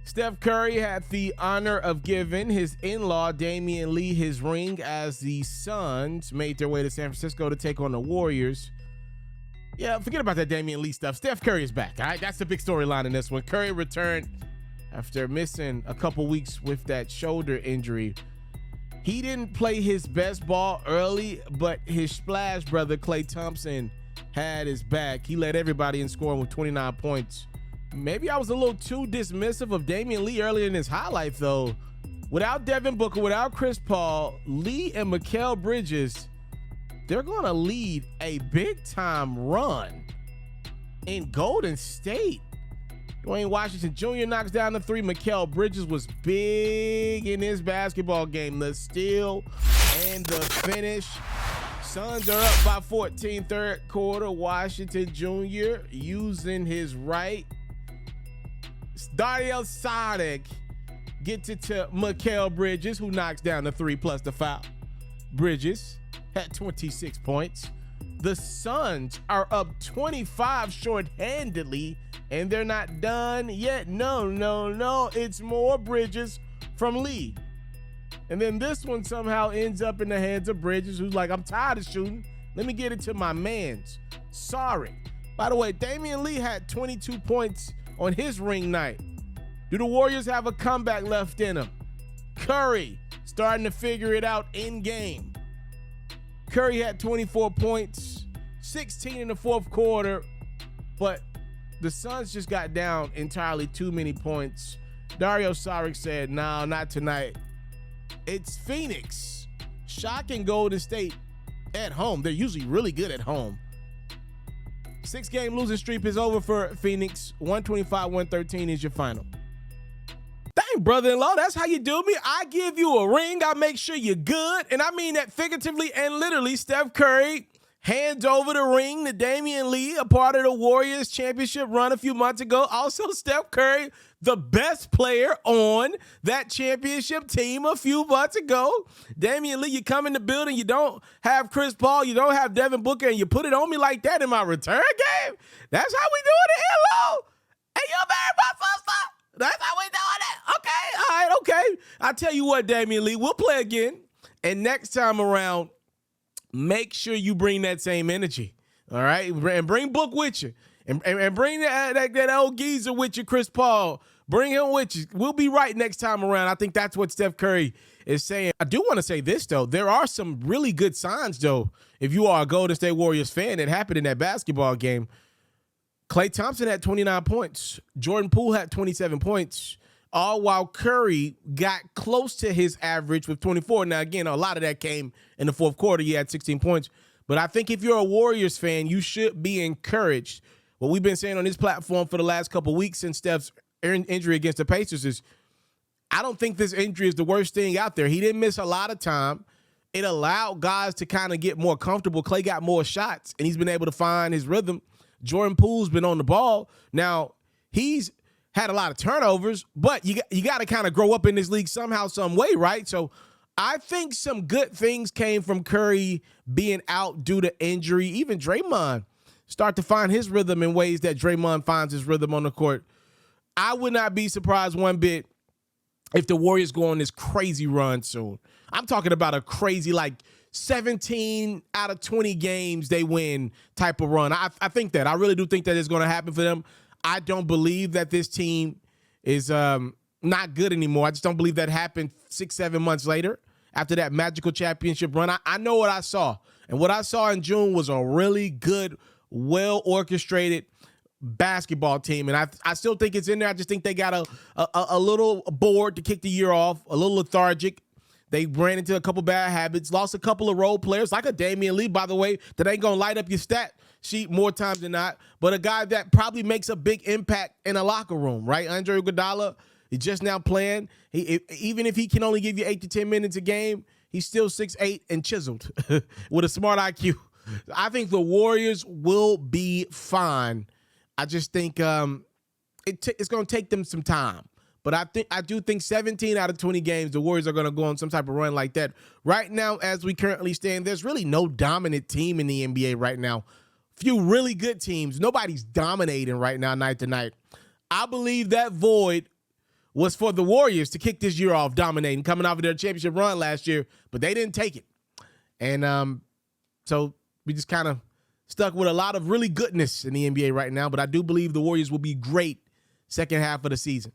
Steph Curry had the honor of giving his in-law Damian Lee his ring as the Suns made their way to San Francisco to take on the Warriors. Yeah, forget about that Damian Lee stuff. Steph Curry is back. All right, that's the big storyline in this one. Curry returned after missing a couple weeks with that shoulder injury. He didn't play his best ball early, but his splash brother Klay Thompson had his back. He led everybody in scoring with 29 points. Maybe I was a little too dismissive of Damian Lee earlier in his highlight, though. Without Devin Booker, without Chris Paul, Lee and Mikal Bridges, they're going to lead a big-time run in Golden State. Dwayne Washington Jr. knocks down the three. Mikal Bridges was big in his basketball game. The steal and the finish. Suns are up by 14, third quarter. Washington Jr. using his right. Dario Saric gets it to Mikal Bridges, who knocks down the three plus the foul. Bridges had 26 points. The Suns are up 25 shorthandedly, and they're not done yet. No. It's more Bridges from Lee. And then this one somehow ends up in the hands of Bridges, who's like, I'm tired of shooting. Let me get it to my mans. Sorry. By the way, Damian Lee had 22 points on his ring night. Do the Warriors have a comeback left in them? Curry starting to figure it out in game. Curry had 24 points, 16 in the fourth quarter, but the Suns just got down entirely too many points. Dario Saric said, no, not tonight. It's Phoenix. Shocking Golden State at home. They're usually really good at home. 6-game losing streak is over for Phoenix. 125-113 is your final. Dang, brother-in-law, that's how you do me. I give you a ring. I make sure you're good. And I mean that figuratively and literally. Steph Curry hands over the ring to Damian Lee, a part of the Warriors championship run a few months ago. Also, Steph Curry, the best player on that championship team a few months ago. Damian Lee, you come in the building, you don't have Chris Paul, you don't have Devin Booker, and you put it on me like that in my return game? That's how we doing it here, Lo. Hey, you married my sister? That's how we doing it? Okay, all right, okay. I tell you what, Damian Lee, we'll play again. And next time around, make sure you bring that same energy, all right? And bring Book with you. And bring that old geezer with you, Chris Paul. Bring him with you. We'll be right next time around. I think that's what Steph Curry is saying. I do want to say this, though. There are some really good signs, though, if you are a Golden State Warriors fan, that happened in that basketball game. Klay Thompson had 29 points. Jordan Poole had 27 points, all while Curry got close to his average with 24. Now, again, a lot of that came in the fourth quarter. He had 16 points. But I think if you're a Warriors fan, you should be encouraged. What we've been saying on this platform for the last couple of weeks since Steph's injury against the Pacers is, I don't think this injury is the worst thing out there. He didn't miss a lot of time. It allowed guys to kind of get more comfortable. Klay got more shots, and he's been able to find his rhythm. Jordan Poole's been on the ball. Now, he's had a lot of turnovers, but you got to kind of grow up in this league somehow, some way, right? So I think some good things came from Curry being out due to injury. Even Draymond start to find his rhythm in ways that Draymond finds his rhythm on the court. I would not be surprised one bit if the Warriors go on this crazy run soon. I'm talking about a crazy, like, 17 out of 20 games they win type of run. I think that. I really do think that it's going to happen for them. I don't believe that this team is not good anymore. I just don't believe that happened 6-7 months later after that magical championship run. I know what I saw. And what I saw in June was a really good, well-orchestrated basketball team. And I still think it's in there. I just think they got a little bored to kick the year off, a little lethargic. They ran into a couple bad habits, lost a couple of role players, like a Damian Lee, by the way, that ain't going to light up your stat sheet more times than not, but a guy that probably makes a big impact in a locker room, right? Andre Iguodala, he's just now playing. Even if he can only give you 8 to 10 minutes a game, he's still 6'8" and chiseled with a smart IQ. I think the Warriors will be fine. I just think it's going to take them some time. But I do think 17 out of 20 games, the Warriors are going to go on some type of run like that. Right now, as we currently stand, there's really no dominant team in the NBA right now. Few really good teams. Nobody's dominating right now night to night. I believe that void was for the Warriors to kick this year off dominating, coming off of their championship run last year, but they didn't take it. And so we just kind of stuck with a lot of really goodness in the NBA right now, but I do believe the Warriors will be great second half of the season.